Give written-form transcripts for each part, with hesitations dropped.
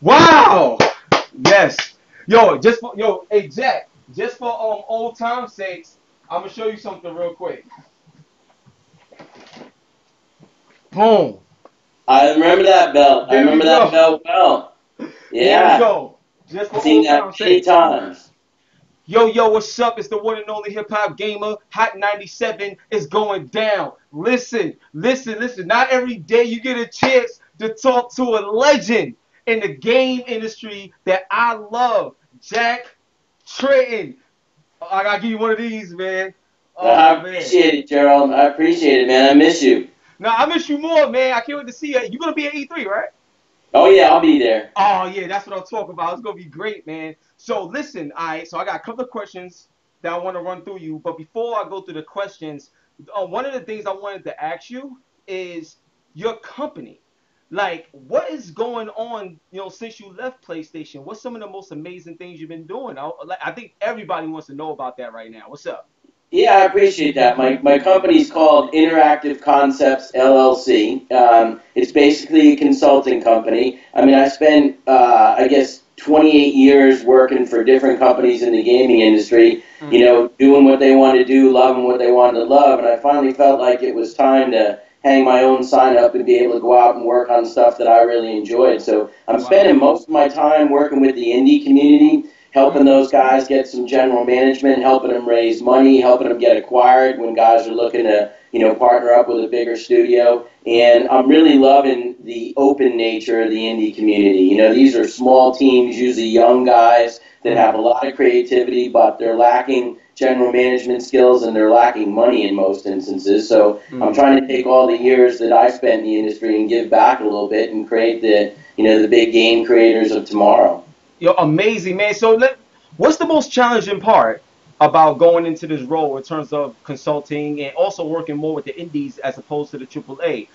Wow. Yes. Hey Jack, just for old time's sakes, I'm gonna show you something real quick. Boom. I remember that belt. I There we remember that go. belt well. There we Yeah, go. Just I've for seen old that time's many sakes. times. Yo, what's up? It's the one and only hip hop gamer. Hot 97 is going down. Listen. Not every day you get a chance to talk to a legend in the game industry that I love. Jack Tretton. I gotta give you one of these, man. I Oh man. appreciate it, Gerald. I appreciate it, man. I miss you. Now I miss you more, man. I can't wait to see you. You gonna be at E3, right? Oh yeah, I'll be there. Oh yeah, that's what I'm talking about. It's gonna be great, man. So listen, so I got a couple of questions that I want to run through you. But before I go through the questions, one of the things I wanted to ask you is your company. Like, what is going on? Since you left PlayStation, what's some of the most amazing things you've been doing? I think everybody wants to know about that right now. What's up? Yeah, I appreciate that. My company's called Interactive Concepts LLC. It's basically a consulting company. I mean, I spent, I guess, 28 years working for different companies in the gaming industry, doing what they wanted to do, loving what they wanted to love, and I finally felt like it was time to hang my own sign up and be able to go out and work on stuff that I really enjoyed. So I'm Wow. spending most of my time working with the indie community, helping those guys get some general management, helping them raise money, helping them get acquired when guys are looking to, partner up with a bigger studio. And I'm really loving the open nature of the indie community. These are small teams, usually young guys that have a lot of creativity, but they're lacking general management skills and they're lacking money in most instances. So I'm trying to take all the years that I spent in the industry and give back a little bit and create the big game creators of tomorrow. You're amazing, man. So what's the most challenging part about going into this role in terms of consulting and also working more with the indies as opposed to the AAA?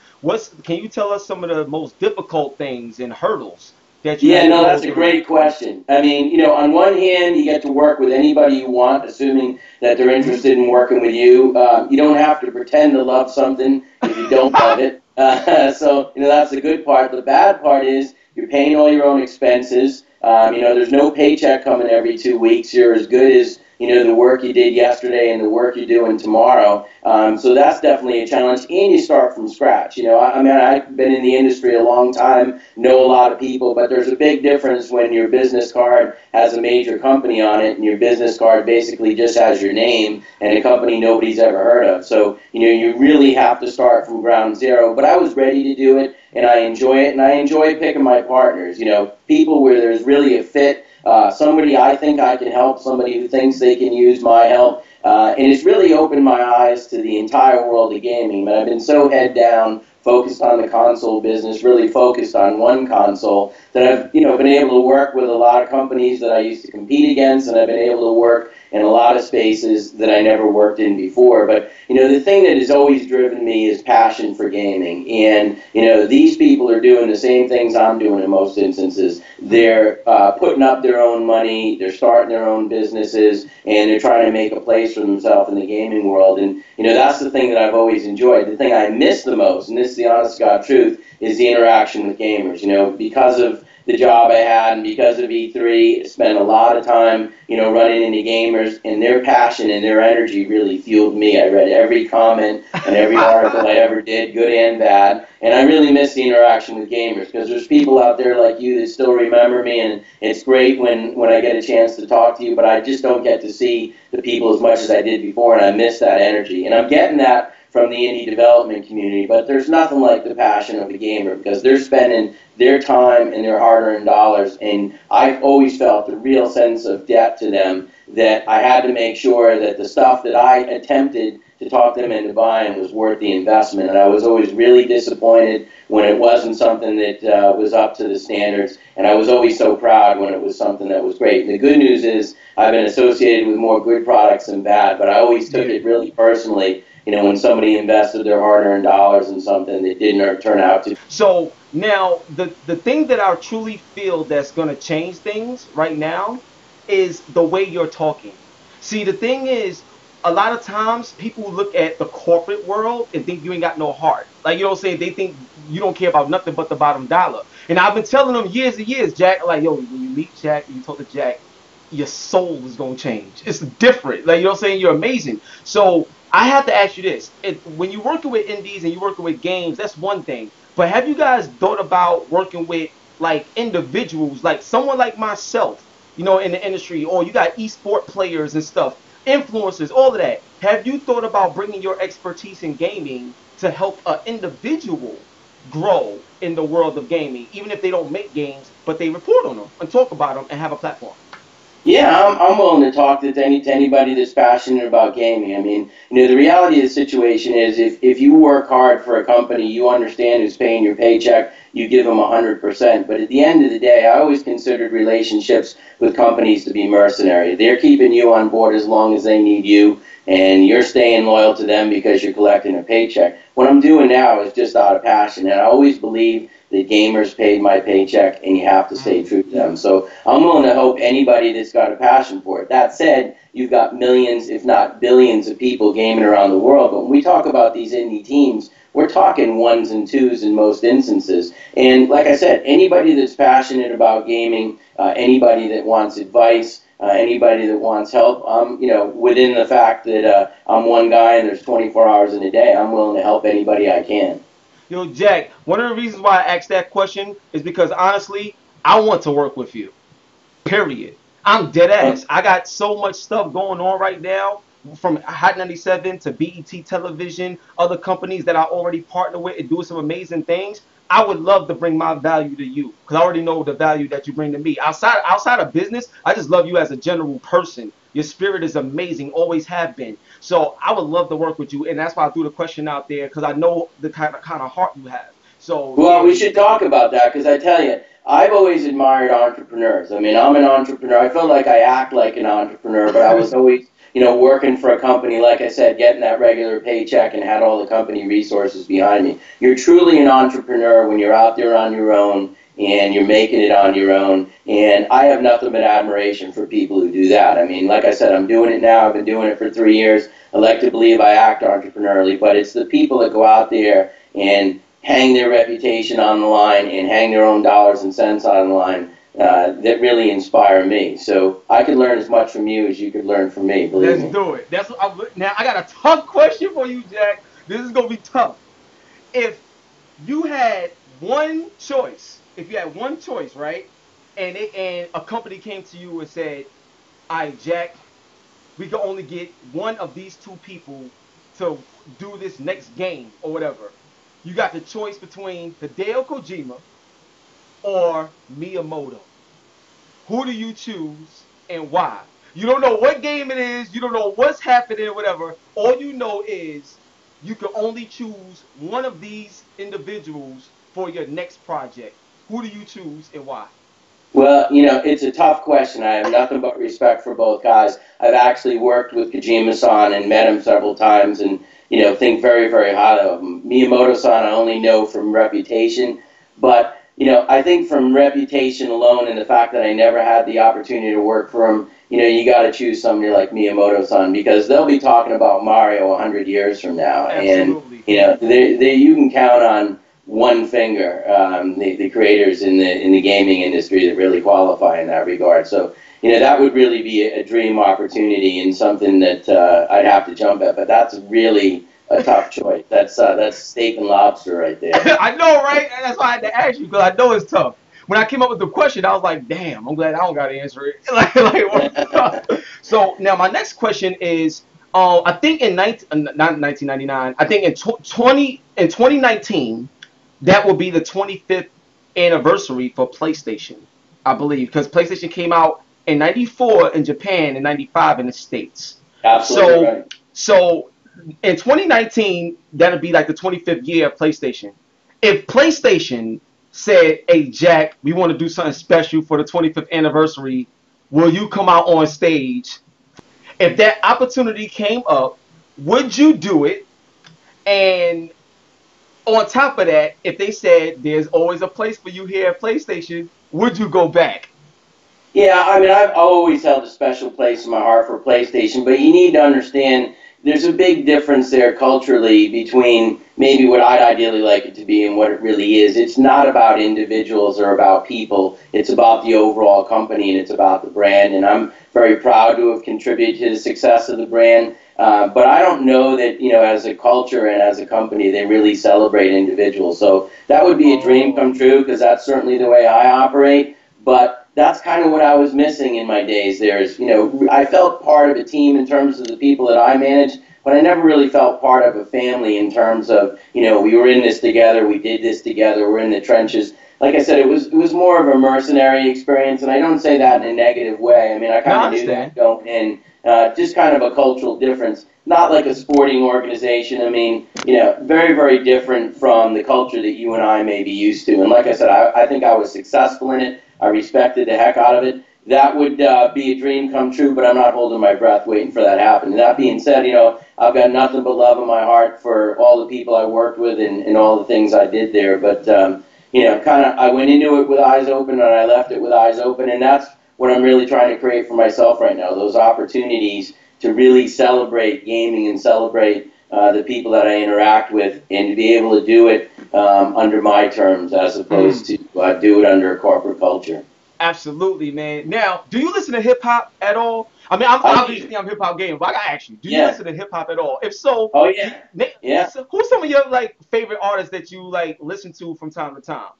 Can you tell us some of the most difficult things and hurdles that you Yeah, had to no, go that's a through? great question. I mean, on one hand, you get to work with anybody you want, assuming that they're interested in working with you. You don't have to pretend to love something if you don't love it. So, that's the good part. The bad part is you're paying all your own expenses. There's no paycheck coming every 2 weeks. You're as good as, the work you did yesterday and the work you're doing tomorrow. So that's definitely a challenge. And you start from scratch. I mean, I've been in the industry a long time, know a lot of people, but there's a big difference when your business card has a major company on it and your business card basically just has your name and a company nobody's ever heard of. So, you really have to start from ground zero. But I was ready to do it and I enjoy it, and I enjoy picking my partners. People where there's really a fit, somebody I think I can help, somebody who thinks they can use my help, and it's really opened my eyes to the entire world of gaming. But I've been so head down, focused on the console business, really focused on one console, that I've been able to work with a lot of companies that I used to compete against, and I've been able to work in a lot of spaces that I never worked in before. But the thing that has always driven me is passion for gaming, and these people are doing the same things I'm doing in most instances. They're putting up their own money, they're starting their own businesses, and they're trying to make a place for themselves in the gaming world. And that's the thing that I've always enjoyed. The thing I miss the most, and this is the honest to God truth, is the interaction with gamers. Because of the job I had and because of E3, I spent a lot of time, running into gamers, and their passion and their energy really fueled me. I read every comment and every article I ever did, good and bad, and I really miss the interaction with gamers because there's people out there like you that still remember me, and it's great when I get a chance to talk to you, but I just don't get to see the people as much as I did before, and I miss that energy. And I'm getting that from the indie development community, but there's nothing like the passion of a gamer because they're spending their time and their hard-earned dollars, and I've always felt a real sense of debt to them that I had to make sure that the stuff that I attempted to talk them into buying was worth the investment, and I was always really disappointed when it wasn't something that was up to the standards, and I was always so proud when it was something that was great. And the good news is I've been associated with more good products than bad, but I always took it really personally when somebody invested their hard-earned dollars in something that didn't turn out to. So now the thing that I truly feel that's gonna change things right now is the way you're talking. See, the thing is, a lot of times people look at the corporate world and think you ain't got no heart. Like, you know what I'm saying? They think you don't care about nothing but the bottom dollar. And I've been telling them years and years, Jack, like, yo, when you meet Jack, you talk to Jack, your soul is gonna change. It's different. Like, you know what I'm saying? You're amazing. So I have to ask you this. When you're working with indies and you're working with games, that's one thing. But have you guys thought about working with like individuals, like someone like myself, you know, in the industry, or you got esport players and stuff, influencers, all of that. Have you thought about bringing your expertise in gaming to help an individual grow in the world of gaming, even if they don't make games, but they report on them and talk about them and have a platform? Yeah, I'm willing to talk to anybody that's passionate about gaming. I mean, the reality of the situation is if you work hard for a company, you understand who's paying your paycheck, you give them 100%. But at the end of the day, I always considered relationships with companies to be mercenary. They're keeping you on board as long as they need you, and you're staying loyal to them because you're collecting a paycheck. What I'm doing now is just out of passion, and I always believe the gamers paid my paycheck, and you have to stay true to them. So I'm willing to help anybody that's got a passion for it. That said, you've got millions, if not billions, of people gaming around the world. But when we talk about these indie teams, we're talking ones and twos in most instances. And like I said, anybody that's passionate about gaming, anybody that wants advice, anybody that wants help, within the fact that I'm one guy and there's 24 hours in a day, I'm willing to help anybody I can. Yo, Jack, one of the reasons why I asked that question is because honestly, I want to work with you. Period. I'm dead ass. I got so much stuff going on right now, from Hot 97 to BET Television, other companies that I already partner with and doing some amazing things. I would love to bring my value to you because I already know the value that you bring to me. Outside of business, I just love you as a general person. Your spirit is amazing, always have been. So I would love to work with you, and that's why I threw the question out there because I know the kind of heart you have. So Well, yeah, we should talk about that because I tell you, I've always admired entrepreneurs. I mean, I'm an entrepreneur. I feel like I act like an entrepreneur, but I was always, working for a company, like I said, getting that regular paycheck and had all the company resources behind me. You're truly an entrepreneur when you're out there on your own and you're making it on your own. And I have nothing but admiration for people who do that. I mean, like I said, I'm doing it now. I've been doing it for 3 years. I like to believe I act entrepreneurially, but it's the people that go out there and hang their reputation on the line and hang their own dollars and cents on the line that really inspire me. So I could learn as much from you as you could learn from me, believe me. let's do it. Now I got a tough question for you, Jack. This is gonna be tough. If you had one choice, right, and a company came to you and said, "All right, Jack, we can only get one of these two people to do this next game or whatever." You got the choice between Hideo Kojima or Miyamoto. Who do you choose and why? You don't know what game it is. You don't know what's happening, whatever. All you know is you can only choose one of these individuals for your next project. Who do you choose and why? Well, it's a tough question. I have nothing but respect for both guys. I've actually worked with Kojima-san and met him several times and, think very, very highly of him. Miyamoto-san I only know from reputation, but, I think from reputation alone and the fact that I never had the opportunity to work for him, you got to choose somebody like Miyamoto-san because they'll be talking about Mario 100 years from now. Absolutely. And, you can count on one finger, the creators in the gaming industry that really qualify in that regard. So, that would really be a dream opportunity and something that I'd have to jump at. But that's really a tough choice. That's steak and lobster right there. I know, right? And that's why I had to ask you because I know it's tough. When I came up with the question, I was like, "Damn, I'm glad I don't got to answer it." So now my next question is, I think not 1999, I think in 2019. That will be the 25th anniversary for PlayStation, I believe, because PlayStation came out in '94 in Japan and '95 in the States. Absolutely right. So in 2019, that'll be like the 25th year of PlayStation. If PlayStation said, "Hey Jack, we want to do something special for the 25th anniversary, will you come out on stage?" If that opportunity came up, would you do it? And on top of that, if they said there's always a place for you here at PlayStation, would you go back? Yeah, I mean, I've always held a special place in my heart for PlayStation, but you need to understand there's a big difference there culturally between maybe what I'd ideally like it to be and what it really is. It's not about individuals or about people. It's about the overall company and it's about the brand. And I'm very proud to have contributed to the success of the brand. But I don't know that, as a culture and as a company, they really celebrate individuals. So that would be a dream come true because that's certainly the way I operate. But that's kind of what I was missing in my days there is, I felt part of a team in terms of the people that I managed, but I never really felt part of a family in terms of, we were in this together, we did this together, we're in the trenches. Like I said, it was more of a mercenary experience, and I don't say that in a negative way. I mean, I kind of knew that going in, just kind of a cultural difference. Not like a sporting organization. I mean, very, very different from the culture that you and I may be used to. And like I said, I think I was successful in it. I respected the heck out of it. That would be a dream come true, but I'm not holding my breath waiting for that to happen. And that being said, I've got nothing but love in my heart for all the people I worked with and all the things I did there. But, I went into it with eyes open and I left it with eyes open. And that's what I'm really trying to create for myself right now, those opportunities to really celebrate gaming and celebrate the people that I interact with and to be able to do it under my terms as opposed to do it under a corporate culture. Absolutely, man. Now, do you listen to hip hop at all? I mean, I'm obviously HipHopGamer, but I gotta ask you, do you listen to hip hop at all? If so, who's some of your favorite artists that you listen to from time to time?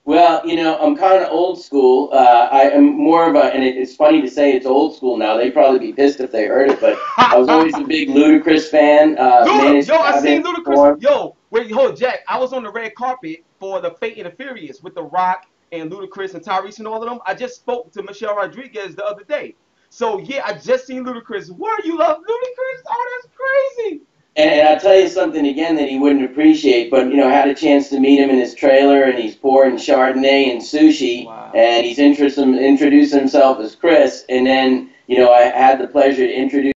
Well, I'm kind of old school. I am more of and it's funny to say it's old school now. They'd probably be pissed if they heard it, but I was always a big Ludacris fan. I seen Ludacris. Yo, wait, hold, Jack. I was on the red carpet for the Fate and the Furious with The Rock and Ludacris and Tyrese and all of them. I just spoke to Michelle Rodriguez the other day. So, yeah, I just seen Ludacris. What, you love Ludacris? Oh, that's crazy. And I'll tell you something again that he wouldn't appreciate, but I had a chance to meet him in his trailer, and he's pouring Chardonnay and sushi, and he's introduced himself as Chris, and then I had the pleasure to introduce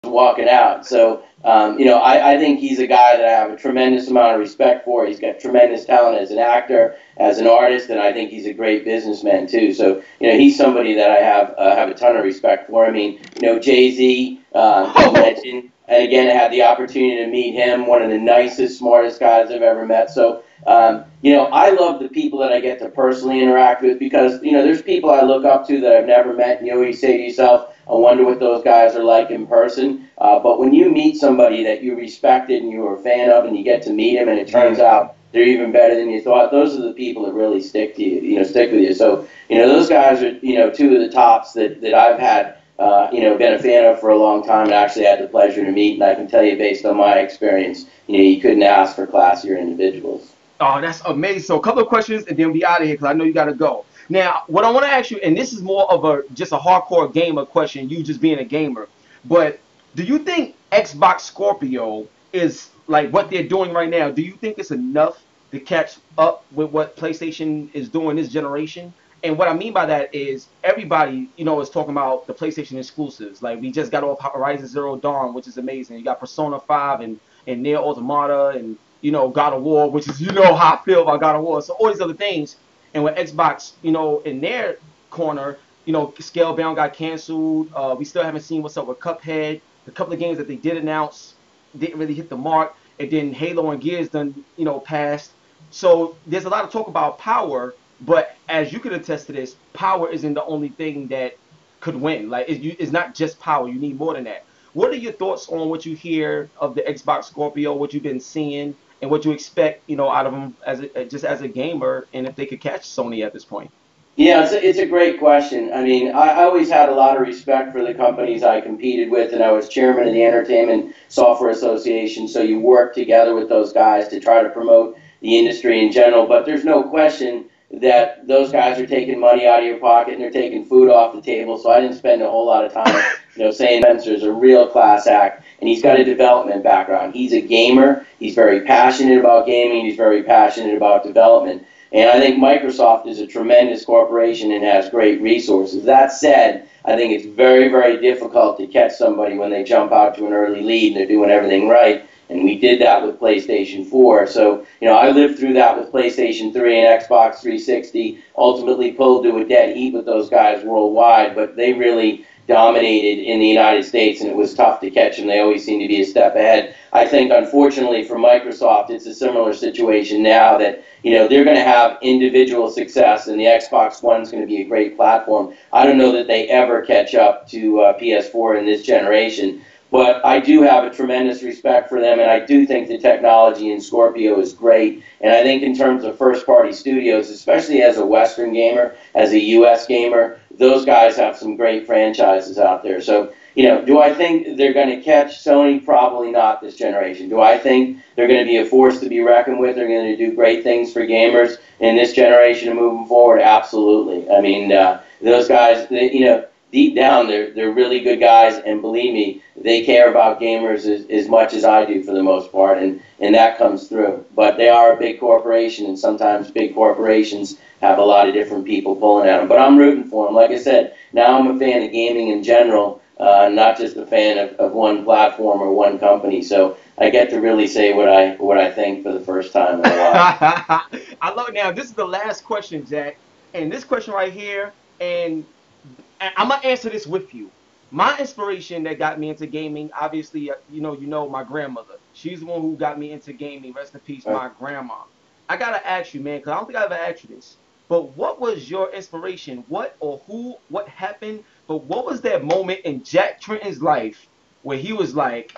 walking out. So I think he's a guy that I have a tremendous amount of respect for. He's got tremendous talent as an actor, as an artist, and I think he's a great businessman too. So he's somebody that I have a ton of respect for. I mean, Jay-Z, legend, and again, I had the opportunity to meet him, one of the nicest, smartest guys I've ever met. So I love the people that I get to personally interact with because there's people I look up to that I've never met. And you say to yourself, I wonder what those guys are like in person. But when you meet somebody that you respected and you were a fan of and you get to meet them and it turns out they're even better than you thought, those are the people that really stick to you, stick with you. So, those guys are, two of the tops that I've had, been a fan of for a long time and actually had the pleasure to meet. And I can tell you based on my experience, you couldn't ask for classier individuals. Oh, that's amazing. So a couple of questions and then we'll be out of here because I know you got to go. Now, what I want to ask you, and this is more of just a hardcore gamer question, you just being a gamer, but do you think Xbox Scorpio is like what they're doing right now? Do you think it's enough to catch up with what PlayStation is doing this generation? And what I mean by that is everybody, is talking about the PlayStation exclusives. Like we just got off Horizon Zero Dawn, which is amazing. You got Persona 5 and Nier Automata and, God of War, which is, how I feel about God of War. So all these other things. And with Xbox, in their corner, Scalebound got canceled. We still haven't seen what's up with Cuphead. The couple of games that they did announce didn't really hit the mark. And then Halo and Gears done, passed. So there's a lot of talk about power. But as you could attest to this, power isn't the only thing that could win. Like it's not just power. You need more than that. What are your thoughts on what you hear of the Xbox Scorpio, what you've been seeing, and what you expect, out of them as a gamer, and if they could catch Sony at this point? Yeah, it's a great question. I mean, I always had a lot of respect for the companies I competed with, and I was chairman of the Entertainment Software Association, so you work together with those guys to try to promote the industry in general. But there's no question that those guys are taking money out of your pocket and they're taking food off the table, so I didn't spend a whole lot of time, saying Spencer's a real class act, and he's got a development background. He's a gamer. He's very passionate about gaming. He's very passionate about development. And I think Microsoft is a tremendous corporation and has great resources. That said, I think it's very, very difficult to catch somebody when they jump out to an early lead and they're doing everything right. and we did that with PlayStation 4. So, I lived through that with PlayStation 3 and Xbox 360, ultimately pulled to a dead heat with those guys worldwide, but they really dominated in the United States, and it was tough to catch them. They always seem to be a step ahead. I think, unfortunately, for Microsoft, it's a similar situation now that, they're going to have individual success, and the Xbox One is going to be a great platform. I don't know that they ever catch up to PS4 in this generation, but I do have a tremendous respect for them, and I do think the technology in Scorpio is great. And I think in terms of first-party studios, especially as a Western gamer, as a U.S. gamer, those guys have some great franchises out there. So, do I think they're going to catch Sony? Probably not this generation. Do I think they're going to be a force to be reckoned with? They're going to do great things for gamers in this generation and moving forward? Absolutely. I mean, those guys, deep down, they're really good guys, and believe me, they care about gamers as much as I do for the most part, and that comes through. But they are a big corporation, and sometimes big corporations have a lot of different people pulling at them. But I'm rooting for them. Like I said, now I'm a fan of gaming in general, not just a fan of one platform or one company. So I get to really say what I think for the first time in a while. I love it. Now, this is the last question, Jack, and this question right here, and I'm gonna answer this with you. My inspiration that got me into gaming, obviously, you know my grandmother. She's the one who got me into gaming. Rest in peace, my grandma. I gotta ask you, man, because I don't think I ever asked you this. But what was your inspiration? What happened? But what was that moment in Jack Tretton's life where he was like,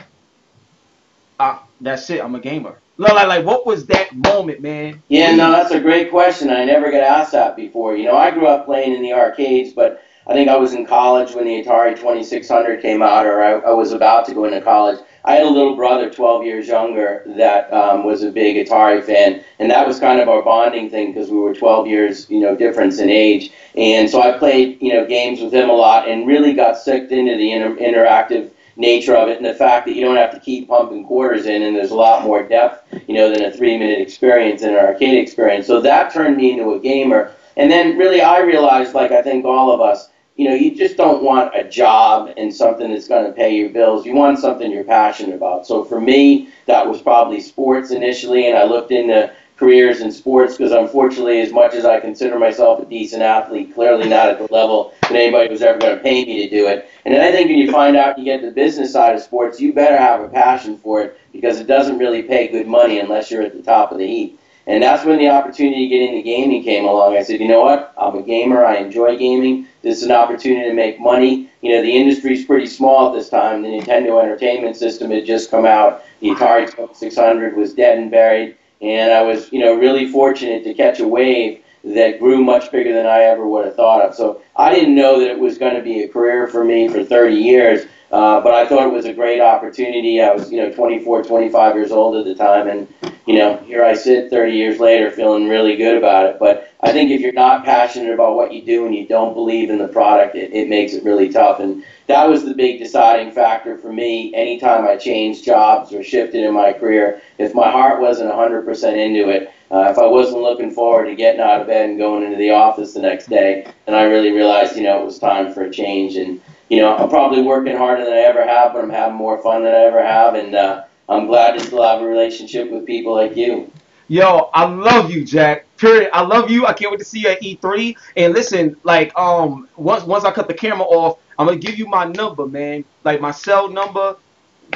that's it, I'm a gamer? Like, what was that moment, man? Yeah, no, that's a great question. I never got asked that before. I grew up playing in the arcades, but I think I was in college when the Atari 2600 came out, or I was about to go into college. I had a little brother 12 years younger that was a big Atari fan, and that was kind of our bonding thing because we were 12 years, difference in age. And so I played, games with him a lot and really got sucked into the interactive nature of it, and the fact that you don't have to keep pumping quarters in, and there's a lot more depth, than a 3-minute experience in an arcade experience. So that turned me into a gamer. And then really I realized, like I think all of us, you just don't want a job and something that's going to pay your bills. You want something you're passionate about. So for me, that was probably sports initially, and I looked into careers in sports because unfortunately, as much as I consider myself a decent athlete, clearly not at the level that anybody was ever going to pay me to do it. And then I think when you find out you get the business side of sports, you better have a passion for it because it doesn't really pay good money unless you're at the top of the heap. And that's when the opportunity to get into gaming came along. I said, you know what? I'm a gamer. I enjoy gaming. This is an opportunity to make money. The industry's pretty small at this time. The Nintendo Entertainment System had just come out. The Atari 2600 was dead and buried. And I was, really fortunate to catch a wave that grew much bigger than I ever would have thought of. So I didn't know that it was going to be a career for me for 30 years. But I thought it was a great opportunity. I was, 24, 25 years old at the time, and, here I sit 30 years later feeling really good about it. But I think if you're not passionate about what you do and you don't believe in the product, it makes it really tough. And that was the big deciding factor for me anytime I changed jobs or shifted in my career. If my heart wasn't 100% into it, if I wasn't looking forward to getting out of bed and going into the office the next day, then I really realized, it was time for a change. And I'm probably working harder than I ever have, but I'm having more fun than I ever have, and I'm glad to still have a relationship with people like you. Yo, I love you, Jack. Period. I love you. I can't wait to see you at E3. And listen, like, once I cut the camera off, I'm gonna give you my number, man. Like my cell number.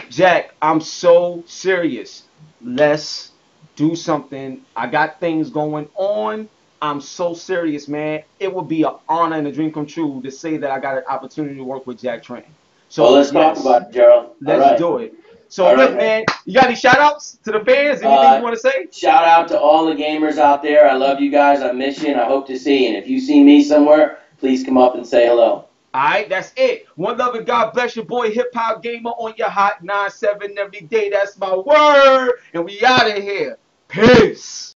Jack, I'm so serious. Let's do something. I got things going on. I'm so serious, man. It would be an honor and a dream come true to say that I got an opportunity to work with Jack Tretton. So well, let's talk about it, Gerald. Let's do it. So look, man, you got any shout outs to the fans? Anything you want to say? Shout out to all the gamers out there. I love you guys. I miss you, and I hope to see you. And if you see me somewhere, please come up and say hello. All right, that's it. One love and God bless your boy HipHopGamer on your hot 9-7 every day. That's my word. And we out of here. Peace.